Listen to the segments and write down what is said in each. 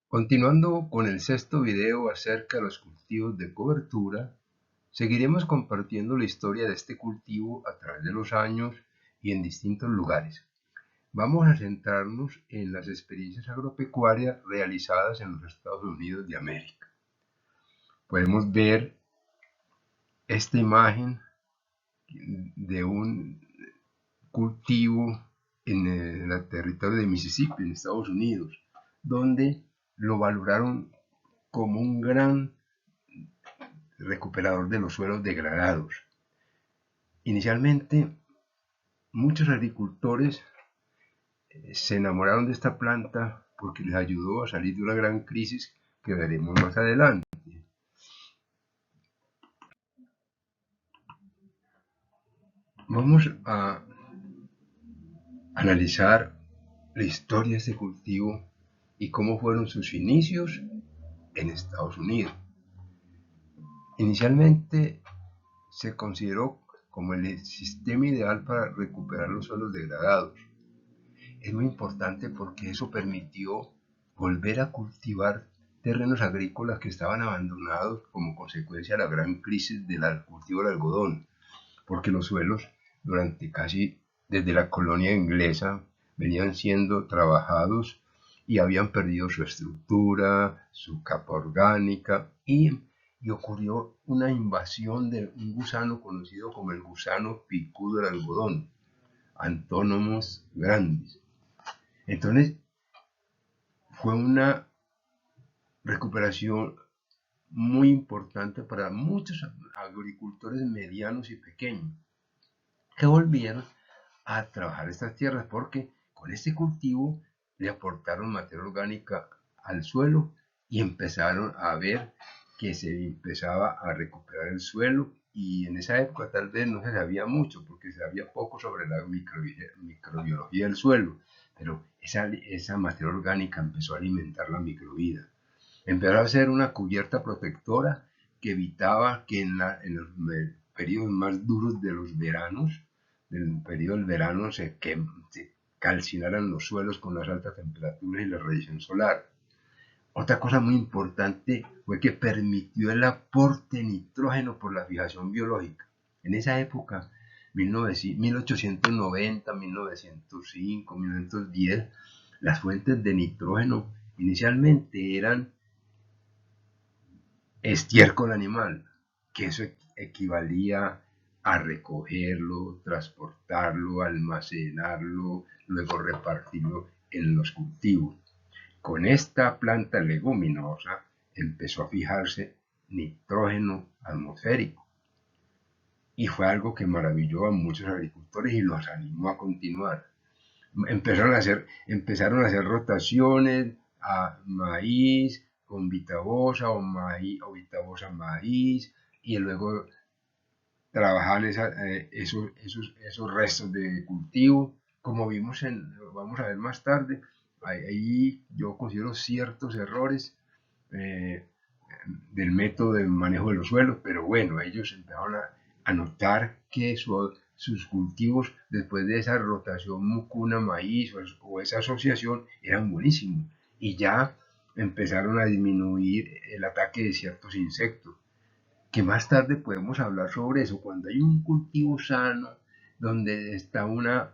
Continuando con el sexto video acerca de los cultivos de cobertura, seguiremos compartiendo la historia de este cultivo a través de los años y en distintos lugares. Vamos a centrarnos en las experiencias agropecuarias realizadas en los Estados Unidos de América. Podemos ver esta imagen de un cultivo en el territorio de Mississippi, en Estados Unidos, donde lo valoraron como un gran recuperador de los suelos degradados. Inicialmente, muchos agricultores se enamoraron de esta planta porque les ayudó a salir de una gran crisis que veremos más adelante. Vamos a analizar la historia de este cultivo y cómo fueron sus inicios en Estados Unidos. Inicialmente se consideró como el sistema ideal para recuperar los suelos degradados. Es muy importante porque eso permitió volver a cultivar terrenos agrícolas que estaban abandonados como consecuencia de la gran crisis del cultivo del algodón, porque los suelos durante casi desde la colonia inglesa venían siendo trabajados y habían perdido su estructura, su capa orgánica y ocurrió una invasión de un gusano conocido como el gusano picudo del algodón, Antonomus grandis. Entonces fue una recuperación muy importante para muchos agricultores medianos y pequeños que volvieron a trabajar estas tierras porque con este cultivo le aportaron materia orgánica al suelo y empezaron a ver que se empezaba a recuperar el suelo, y en esa época tal vez no se sabía mucho porque se sabía poco sobre la microbiología del suelo, pero esa materia orgánica empezó a alimentar la microvida. Empezó a ser una cubierta protectora que evitaba que en los periodos más duros de los veranos, del periodo del verano, se calcinaran los suelos con las altas temperaturas y la radiación solar. Otra cosa muy importante fue que permitió el aporte de nitrógeno por la fijación biológica. En esa época, 1890, 1905, 1910, las fuentes de nitrógeno inicialmente eran estiércol animal, que eso equivalía a recogerlo, transportarlo, almacenarlo, luego repartirlo en los cultivos. Con esta planta leguminosa empezó a fijarse nitrógeno atmosférico y fue algo que maravilló a muchos agricultores y los animó a continuar. Empezaron a hacer rotaciones a maíz con vitabosa o maíz o vitabosa maíz, y luego trabajar esos restos de cultivo, como vamos a ver más tarde. Ahí yo considero ciertos errores eh, del método de manejo de los suelos, pero bueno, ellos empezaron a notar que sus cultivos después de esa rotación mucuna-maíz o esa asociación eran buenísimos, y ya empezaron a disminuir el ataque de ciertos insectos, que más tarde podemos hablar sobre eso. Cuando hay un cultivo sano, donde está una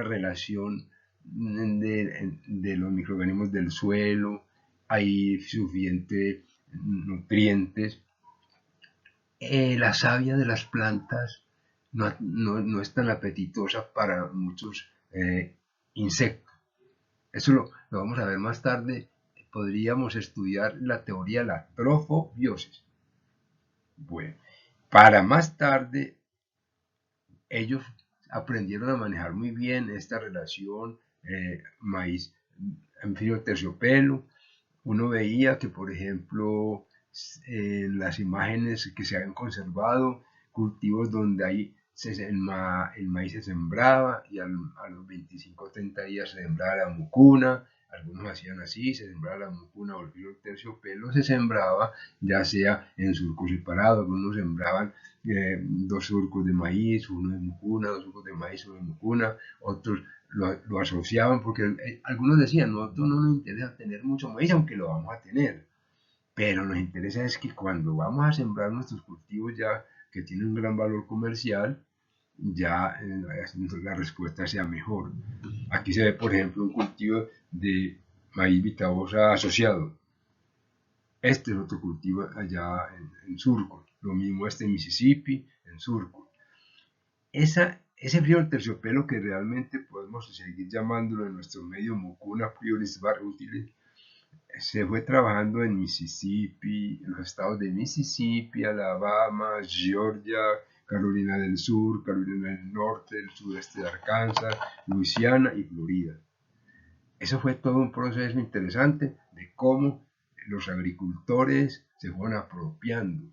relación de los microorganismos del suelo, hay suficientes nutrientes, la savia de las plantas no es tan apetitosa para muchos insectos. Eso lo vamos a ver más tarde. Podríamos estudiar la teoría de la trofobiosis. Bueno, para más tarde ellos aprendieron a manejar muy bien esta relación maíz anfibio terciopelo. Uno veía que, por ejemplo, en las imágenes que se han conservado, cultivos donde el maíz se sembraba y a los 25 o 30 días se sembraba la mucuna. Algunos hacían así, se sembraba la mucuna o el filo terciopelo, se sembraba ya sea en surcos separados. Algunos sembraban dos surcos de maíz, uno de mucuna, dos surcos de maíz, uno de mucuna, otros lo asociaban porque algunos decían, nosotros no nos interesa tener mucho maíz, aunque lo vamos a tener, pero nos interesa es que cuando vamos a sembrar nuestros cultivos ya que tienen un gran valor comercial, ya la respuesta sea mejor. Aquí se ve, por ejemplo, un cultivo de maíz Vitabosa asociado. Este es otro cultivo allá en Surco. Lo mismo este en Mississippi, en Surco. Ese frío del terciopelo que realmente podemos seguir llamándolo en nuestro medio Mucuna prioris var utile, se fue trabajando en Mississippi, en los estados de Mississippi, Alabama, Georgia, Carolina del Sur, Carolina del Norte, el sudeste de Arkansas, Luisiana y Florida. Eso fue todo un proceso interesante de cómo los agricultores se fueron apropiando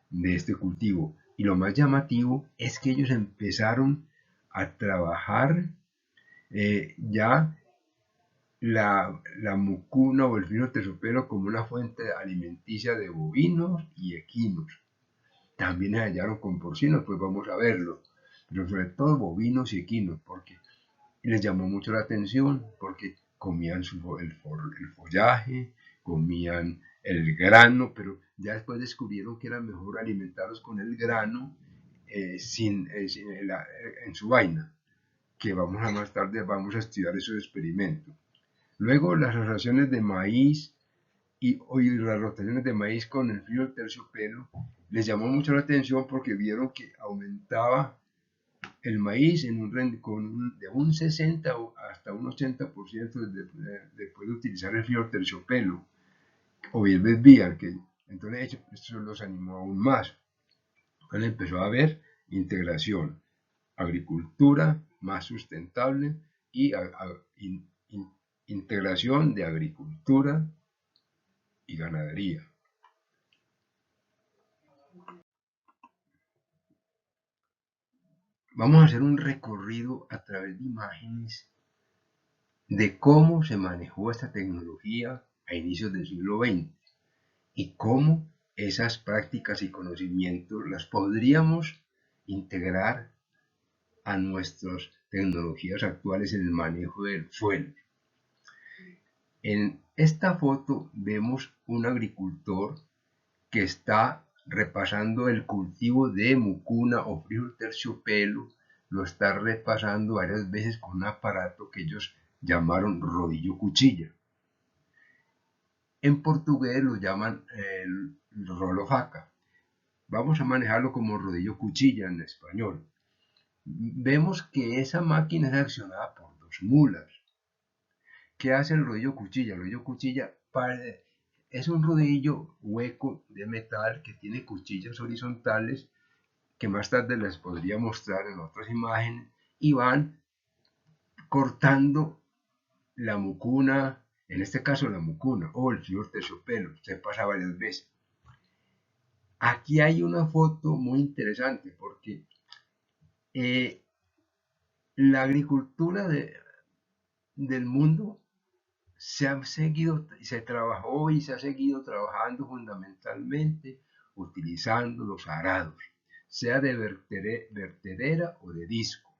de este cultivo. Y lo más llamativo es que ellos empezaron a trabajar ya la mucuna o el fino terciopelo como una fuente alimenticia de bovinos y equinos. También se hallaron con porcinos, pues vamos a verlo, pero sobre todo bovinos y equinos, porque les llamó mucho la atención, porque comían el follaje, comían el grano, pero ya después descubrieron que era mejor alimentarlos con el grano en su vaina, que vamos a más tarde vamos a estudiar esos experimentos. Luego las rotaciones de maíz y las rotaciones de maíz con el frío del terciopelo les llamó mucho la atención porque vieron que aumentaba el maíz de un 60 hasta un 80% después de utilizar el frío del terciopelo o bien desvían, que entonces esto los animó aún más. Entonces empezó a haber integración, agricultura más sustentable y integración de agricultura y ganadería. Vamos a hacer un recorrido a través de imágenes de cómo se manejó esta tecnología a inicios del siglo XX y cómo esas prácticas y conocimientos las podríamos integrar a nuestras tecnologías actuales en el manejo del suelo. En esta foto vemos un agricultor que está repasando el cultivo de mucuna o frijol terciopelo, lo está repasando varias veces con un aparato que ellos llamaron rodillo cuchilla. En portugués lo llaman el rolo faca. Vamos a manejarlo como rodillo cuchilla en español. Vemos que esa máquina es accionada por dos mulas. ¿Qué hace el rodillo cuchilla? El rodillo cuchilla es un rodillo hueco de metal que tiene cuchillas horizontales que más tarde les podría mostrar en otras imágenes y van cortando la mucuna, en este caso la mucuna o el frío terciopelo, se pasa varias veces. Aquí hay una foto muy interesante porque la agricultura del mundo se trabajó y se ha seguido trabajando fundamentalmente utilizando los arados, sea de vertedera o de disco.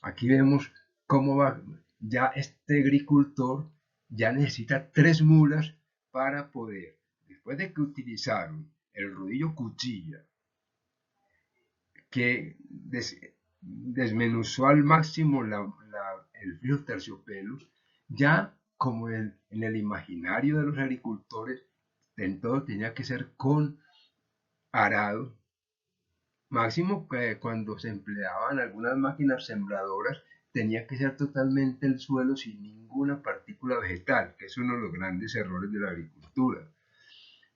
Aquí vemos cómo va, ya este agricultor ya necesita 3 mulas para poder, después de que utilizaron el rodillo cuchilla, que desmenuzó al máximo el frío terciopelo, ya como en el imaginario de los agricultores, en todo tenía que ser con arado, máximo que cuando se empleaban algunas máquinas sembradoras, tenía que ser totalmente el suelo sin ninguna partícula vegetal, que es uno de los grandes errores de la agricultura.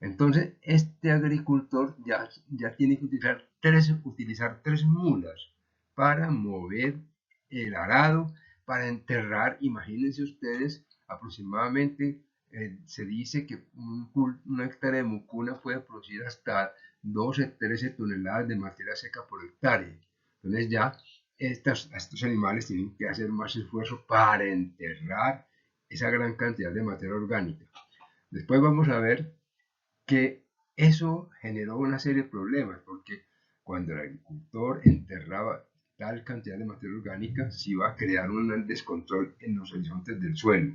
Entonces, este agricultor ya tiene que utilizar tres mulas para mover el arado, para enterrar. Imagínense ustedes, aproximadamente se dice que una hectárea de mucuna puede producir hasta 12, 13 toneladas de materia seca por hectárea. Entonces ya estos animales tienen que hacer más esfuerzo para enterrar esa gran cantidad de materia orgánica. Después vamos a ver que eso generó una serie de problemas, porque cuando el agricultor enterraba, tal cantidad de materia orgánica se iba a crear un descontrol en los horizontes del suelo.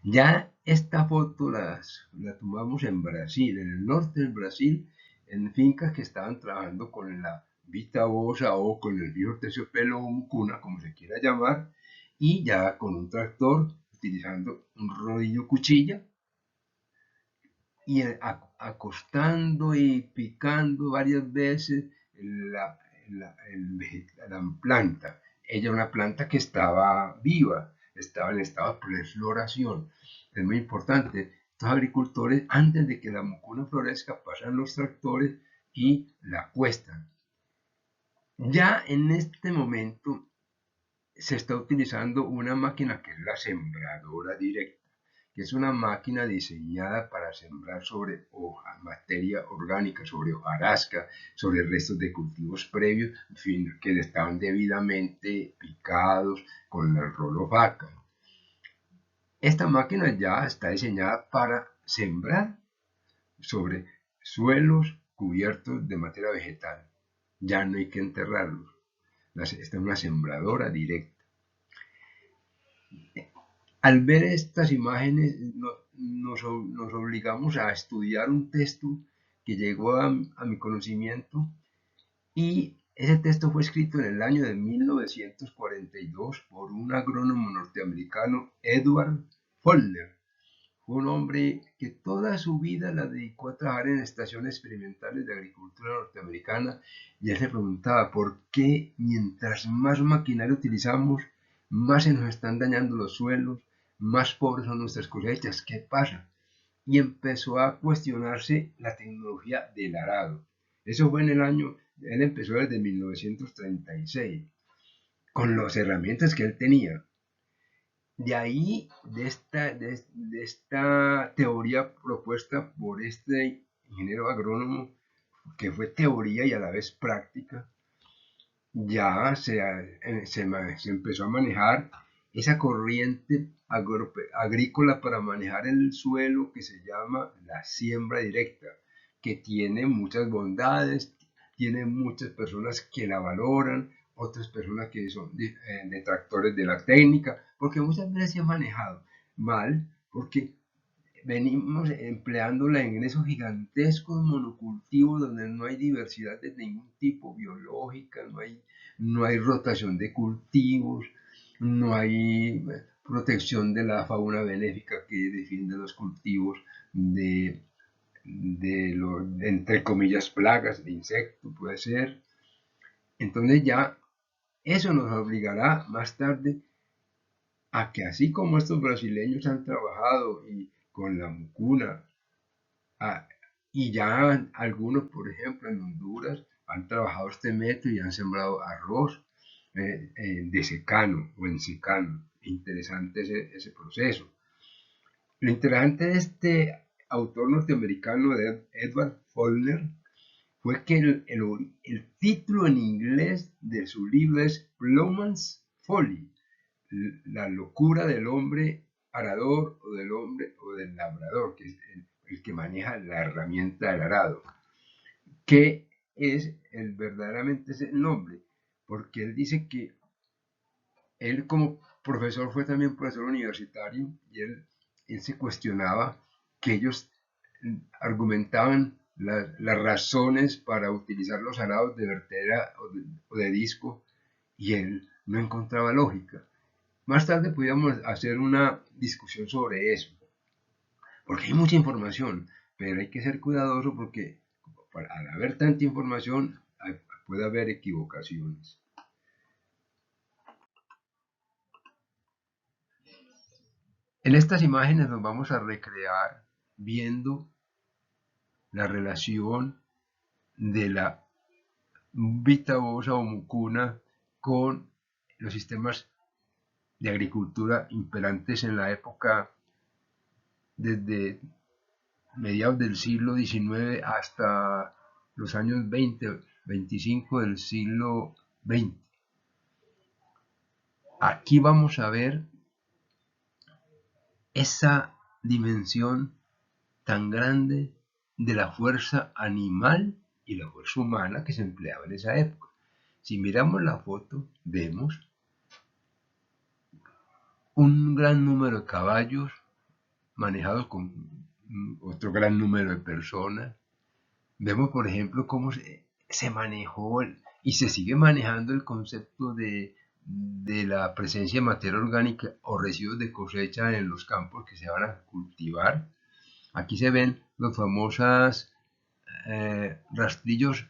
Ya esta foto la tomamos en Brasil, en el norte del Brasil, en fincas que estaban trabajando con la vitabosa o con el viejo terciopelo o mucuna, como se quiera llamar, y ya con un tractor utilizando un rodillo cuchilla y acostando y picando varias veces la, la planta. Ella era una planta que estaba viva, estaba en estado de floración. Es muy importante. Estos agricultores, antes de que la mucuna florezca, pasan los tractores y la cuestan. Ya en este momento se está utilizando una máquina que es la sembradora directa, que es una máquina diseñada para sembrar sobre materia orgánica, sobre hojarasca, sobre restos de cultivos previos, en fin, que estaban debidamente picados con el rolo vaca. Esta máquina ya está diseñada para sembrar sobre suelos cubiertos de materia vegetal. Ya no hay que enterrarlos. Esta es una sembradora directa. Al ver estas imágenes nos obligamos a estudiar un texto que llegó a mi conocimiento, y ese texto fue escrito en el año de 1942 por un agrónomo norteamericano, Edward Follner. Fue un hombre que toda su vida la dedicó a trabajar en estaciones experimentales de agricultura norteamericana, y él se preguntaba por qué mientras más maquinaria utilizamos, más se nos están dañando los suelos, más pobres son nuestras cosechas, ¿qué pasa? Y empezó a cuestionarse la tecnología del arado. Eso fue en el año, él empezó desde 1936, con las herramientas que él tenía. De ahí, de esta teoría propuesta por este ingeniero agrónomo, que fue teoría y a la vez práctica, ya se empezó a manejar esa corriente agrícola para manejar el suelo, que se llama la siembra directa, que tiene muchas bondades, tiene muchas personas que la valoran, otras personas que son detractores de la técnica, porque muchas veces se ha manejado mal, porque venimos empleándola en esos gigantescos monocultivos donde no hay diversidad de ningún tipo biológica, no hay rotación de cultivos, no hay protección de la fauna benéfica que defiende los cultivos de entre comillas, plagas de insectos, puede ser. Entonces ya eso nos obligará más tarde a que, así como estos brasileños han trabajado y con la mucuna, y ya algunos, por ejemplo, en Honduras, han trabajado este método y han sembrado arroz de secano o en secano. Interesante ese proceso. Lo interesante de este autor norteamericano, de Edward Follner, fue que el título en inglés de su libro es Plowman's Folly, la locura del hombre arador o del hombre o del labrador, que es el que maneja la herramienta del arado, que es verdaderamente ese nombre, porque él dice que él, como profesor, fue también profesor universitario, y él se cuestionaba que ellos argumentaban las razones para utilizar los arados de vertedera o de disco, y él no encontraba lógica. Más tarde podríamos hacer una discusión sobre eso, porque hay mucha información, pero hay que ser cuidadoso porque al haber tanta información puede haber equivocaciones. En estas imágenes nos vamos a recrear viendo la relación de la vitabosa o mucuna con los sistemas de agricultura imperantes en la época desde mediados del siglo XIX hasta los años 20, 25 del siglo XX. Aquí vamos a ver esa dimensión tan grande de la fuerza animal y la fuerza humana que se empleaba en esa época. Si miramos la foto, vemos un gran número de caballos manejados con otro gran número de personas. Vemos, por ejemplo, cómo se manejó y se sigue manejando el concepto de la presencia de materia orgánica o residuos de cosecha en los campos que se van a cultivar. Aquí se ven los famosos rastrillos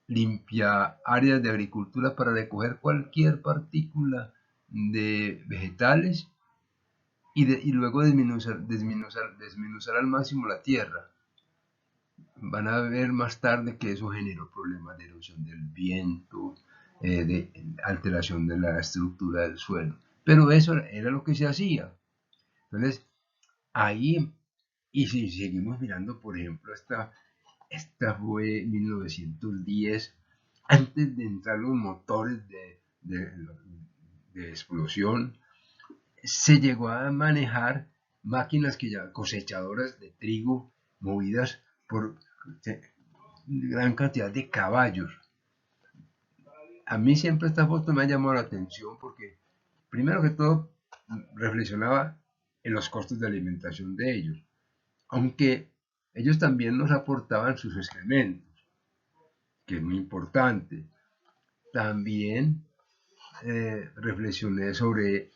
limpia áreas de agricultura para recoger cualquier partícula de vegetales y luego desmenuzar al máximo la tierra. Van a ver más tarde que eso generó problemas de erosión del viento, de alteración de la estructura del suelo. Pero eso era lo que se hacía. Entonces, ahí, y si seguimos mirando, por ejemplo, esta fue 1910, antes de entrar los motores de explosión, se llegó a manejar máquinas que ya cosechadoras de trigo movidas por gran cantidad de caballos. A mí siempre esta foto me ha llamado la atención porque, primero que todo, reflexionaba en los costos de alimentación de ellos, aunque ellos también nos aportaban sus excrementos, que es muy importante. También reflexioné sobre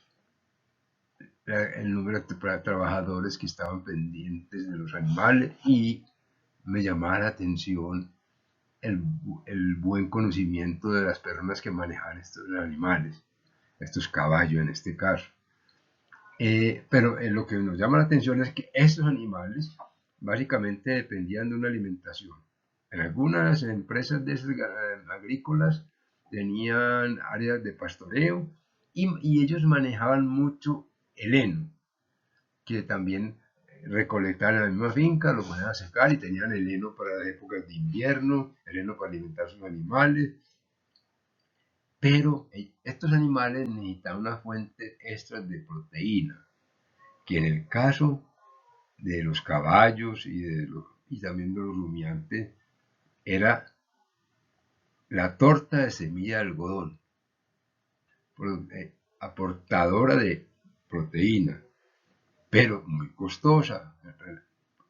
el número de trabajadores que estaban pendientes de los animales y me llamaba la atención el buen conocimiento de las personas que manejan estos animales, estos caballos en este caso. Pero lo que nos llama la atención es que estos animales básicamente dependían de una alimentación. En algunas empresas agrícolas tenían áreas de pastoreo y ellos manejaban mucho el heno, que también recolectaban en la misma finca, lo ponían a secar y tenían el heno para las épocas de invierno, el heno para alimentar sus animales. Pero estos animales necesitaban una fuente extra de proteína, que en el caso de los caballos y también de los rumiantes era la torta de semilla de algodón, aportadora de proteína, pero muy costosa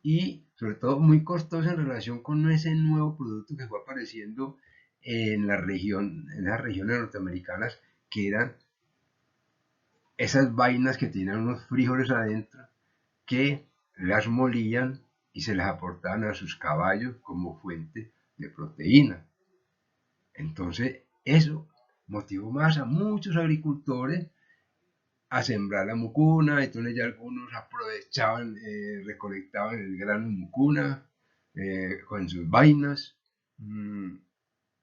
y sobre todo muy costosa en relación con ese nuevo producto que fue apareciendo en las regiones norteamericanas, que eran esas vainas que tenían unos frijoles adentro que las molían y se las aportaban a sus caballos como fuente de proteína. Entonces eso motivó más a muchos agricultores a sembrar la mucuna. Entonces ya algunos aprovechaban, recolectaban el grano de mucuna con sus vainas.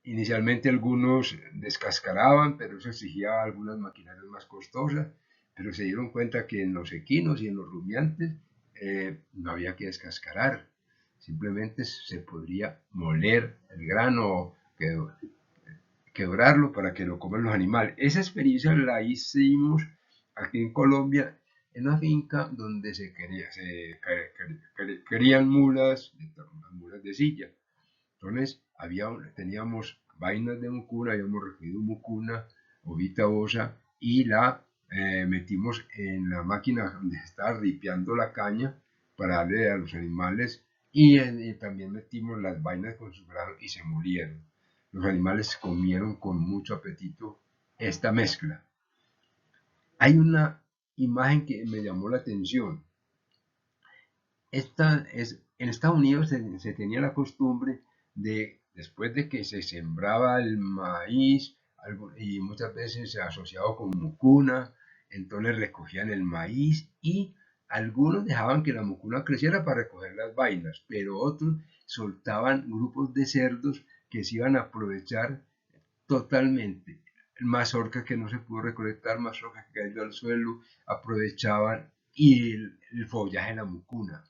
Inicialmente algunos descascaraban, pero eso exigía algunas maquinarias más costosas, pero se dieron cuenta que en los equinos y en los rumiantes no había que descascarar, simplemente se podría moler el grano, quebrarlo para que lo coman los animales. Esa experiencia la hicimos aquí en Colombia, en una finca donde querían mulas de silla. Entonces teníamos vainas de mucuna, habíamos recogido mucuna, ovita bosa, y la metimos en la máquina donde se estaba ripeando la caña para darle a los animales y también metimos las vainas con su grano y se murieron. Los animales comieron con mucho apetito esta mezcla. Hay una imagen que me llamó la atención. En Estados Unidos se tenía la costumbre de, después de que se sembraba el maíz, y muchas veces se asociaba con mucuna, entonces recogían el maíz y algunos dejaban que la mucuna creciera para recoger las vainas, pero otros soltaban grupos de cerdos que se iban a aprovechar totalmente. Mazorca que no se pudo recolectar, mazorca que cayó al suelo, aprovechaban y el follaje de la mucuna.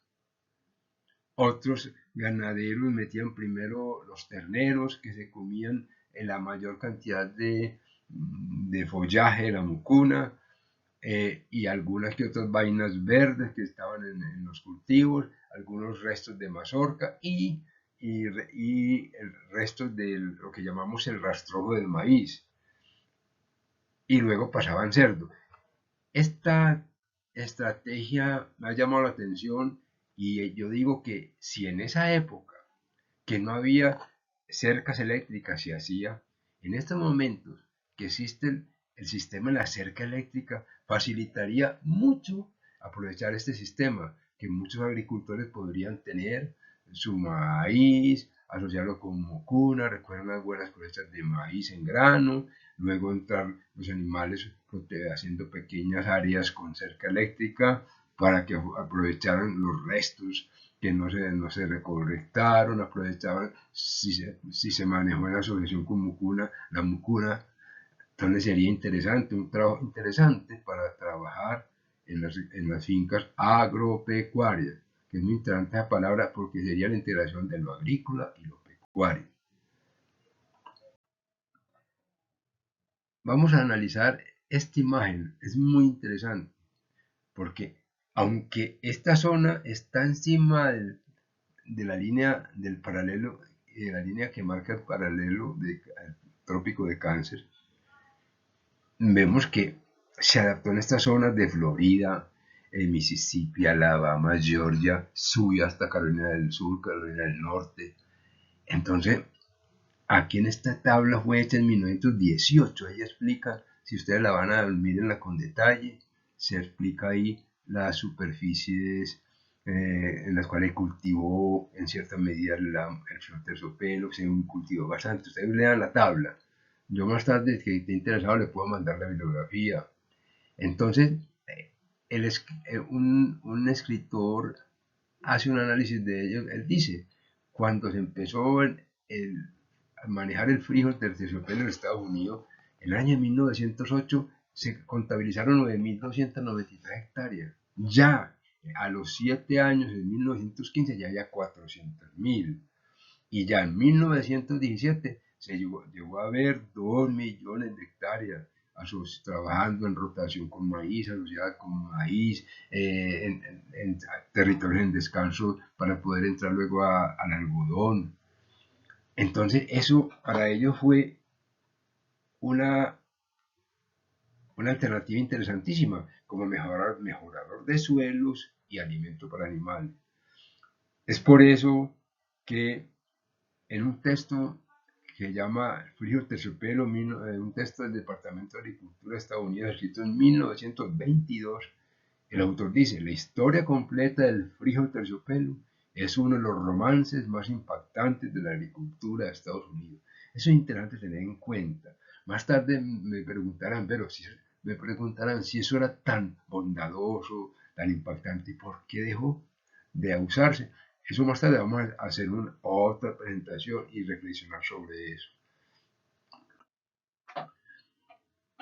Otros ganaderos metían primero los terneros que se comían en la mayor cantidad de follaje de la mucuna y algunas que otras vainas verdes que estaban en los cultivos, algunos restos de mazorca y y el resto de lo que llamamos el rastrojo del maíz, y luego pasaban cerdo. Esta estrategia me ha llamado la atención y yo digo que si en esa época que no había cercas eléctricas se hacía, en estos momentos que existe el sistema de la cerca eléctrica, facilitaría mucho aprovechar este sistema que muchos agricultores podrían tener su maíz, asociarlo con mucuna, recuerden las buenas cosechas de maíz en grano, luego entrar los animales haciendo pequeñas áreas con cerca eléctrica para que aprovecharan los restos que no se recolectaron, aprovechaban si se manejó en la asociación con mucuna, la mucuna. Entonces sería interesante, un trabajo interesante para trabajar en las fincas agropecuarias, que es muy interesante esa palabra porque sería la integración de lo agrícola y lo pecuario. Vamos a analizar esta imagen, es muy interesante porque aunque esta zona está encima de la línea del paralelo, de la línea que marca el paralelo del trópico de Cáncer, vemos que se adaptó en estas zonas de Florida, Mississippi, Alabama, Georgia, subió hasta Carolina del Sur, Carolina del Norte. Entonces, aquí en esta tabla fue hecha en 1918. Ella explica, si ustedes la van a mirarla con detalle, se explica ahí las superficies en las cuales cultivó en cierta medida el terciopelo, se cultivó bastante. Ustedes lean la tabla. Yo más tarde, que esté interesado, le puedo mandar la bibliografía. Entonces, un escritor hace un análisis de ello. Él dice, cuando se empezó a manejar el frijol del terciopelo en Estados Unidos, en el año 1908 se contabilizaron 9.293 hectáreas. Ya a los 7 años, en 1915, ya había 400.000. Y ya en 1917 llegó a haber 2 millones de hectáreas trabajando en rotación con maíz, asociada con maíz, en territorios en descanso para poder entrar luego al algodón. Entonces eso para ellos fue una, una alternativa interesantísima como mejorador de suelos y alimento para animales. Es por eso que en un texto que llama Frijol Terciopelo, un texto del Departamento de Agricultura de Estados Unidos, escrito en 1922, el autor dice, la historia completa del frijol terciopelo es uno de los romances más impactantes de la agricultura de Estados Unidos. Eso es interesante tener en cuenta. Más tarde me preguntarán, pero si eso era tan bondadoso, tan impactante, ¿por qué dejó de usarse? Eso más tarde vamos a hacer otra presentación y reflexionar sobre eso.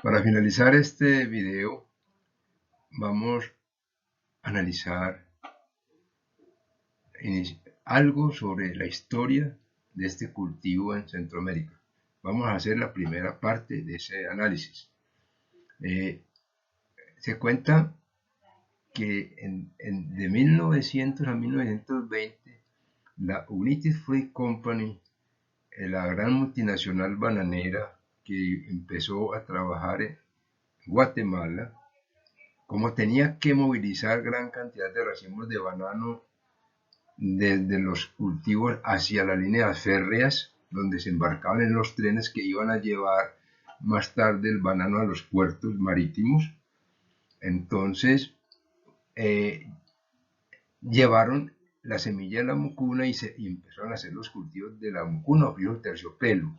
Para finalizar este video, vamos a analizar algo sobre la historia de este cultivo en Centroamérica. Vamos a hacer la primera parte de ese análisis. Se cuenta que de 1900 a 1920, la United Fruit Company, la gran multinacional bananera que empezó a trabajar en Guatemala, como tenía que movilizar gran cantidad de racimos de banano desde los cultivos hacia las líneas férreas, donde se embarcaban en los trenes que iban a llevar más tarde el banano a los puertos marítimos. Entonces, llevaron la semilla de la mucuna y empezaron a hacer los cultivos de la mucuna o frijol terciopelo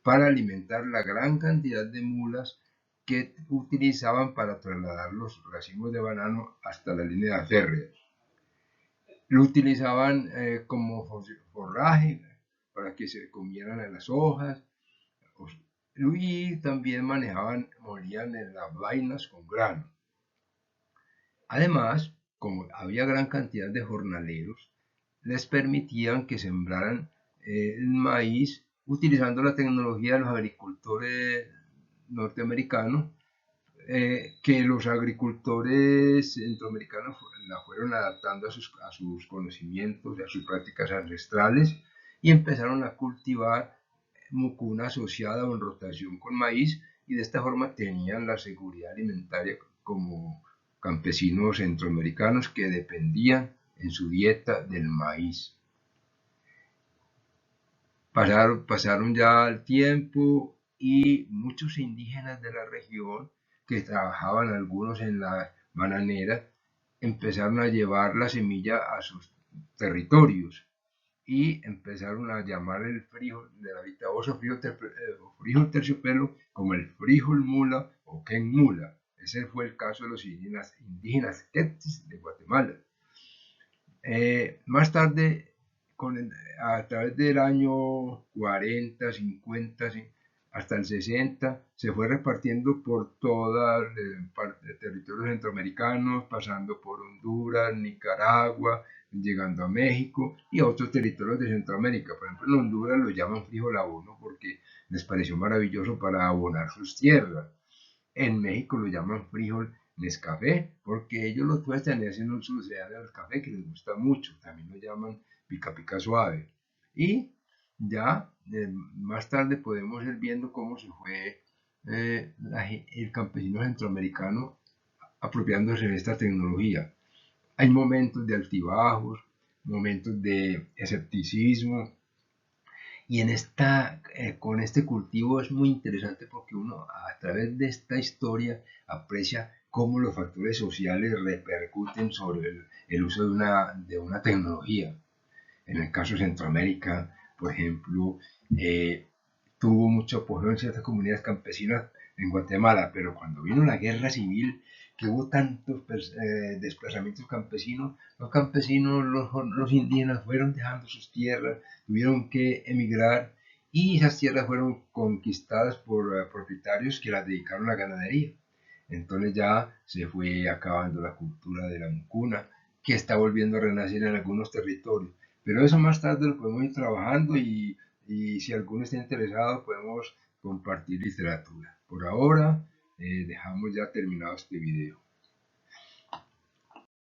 para alimentar la gran cantidad de mulas que utilizaban para trasladar los racimos de banano hasta la línea férrea. Lo utilizaban como forraje para que se comieran en las hojas y también molían en las vainas con grano. Además, como había gran cantidad de jornaleros, les permitían que sembraran el maíz utilizando la tecnología de los agricultores norteamericanos, que los agricultores centroamericanos la fueron adaptando a sus conocimientos, a sus prácticas ancestrales, y empezaron a cultivar mucuna asociada o en rotación con maíz, y de esta forma tenían la seguridad alimentaria como campesinos centroamericanos que dependían en su dieta del maíz. Pasaron ya el tiempo y muchos indígenas de la región que trabajaban algunos en la bananera empezaron a llevar la semilla a sus territorios y empezaron a llamar el frijol de la vitaosa frijol terciopelo como el frijol mula o ken mula. Ese fue el caso de los indígenas Quetzis de Guatemala. Más tarde, a través del año 40, 50, hasta el 60, se fue repartiendo por todo el territorio centroamericano, pasando por Honduras, Nicaragua, llegando a México y a otros territorios de Centroamérica. Por ejemplo, en Honduras lo llaman frijol abono porque les pareció maravilloso para abonar sus tierras. En México lo llaman frijol Nescafé porque ellos lo tuestan y hacen un cereal del café que les gusta mucho. También lo llaman pica pica suave. Y ya más tarde podemos ir viendo cómo se fue el campesino centroamericano apropiándose de esta tecnología. Hay momentos de altibajos, momentos de escepticismo, y con este cultivo es muy interesante porque uno a través de esta historia aprecia cómo los factores sociales repercuten sobre el uso de una tecnología. En el caso de Centroamérica, por ejemplo, eh, tuvo mucho apoyo en ciertas comunidades campesinas en Guatemala, pero cuando vino la guerra civil, que hubo tantos desplazamientos campesinos, los indígenas fueron dejando sus tierras, tuvieron que emigrar y esas tierras fueron conquistadas por propietarios que las dedicaron a la ganadería. Entonces ya se fue acabando la cultura de la mucuna, que está volviendo a renacer en algunos territorios. Pero eso más tarde lo podemos ir trabajando y si alguno está interesado podemos compartir literatura. Por ahora dejamos ya terminado este video.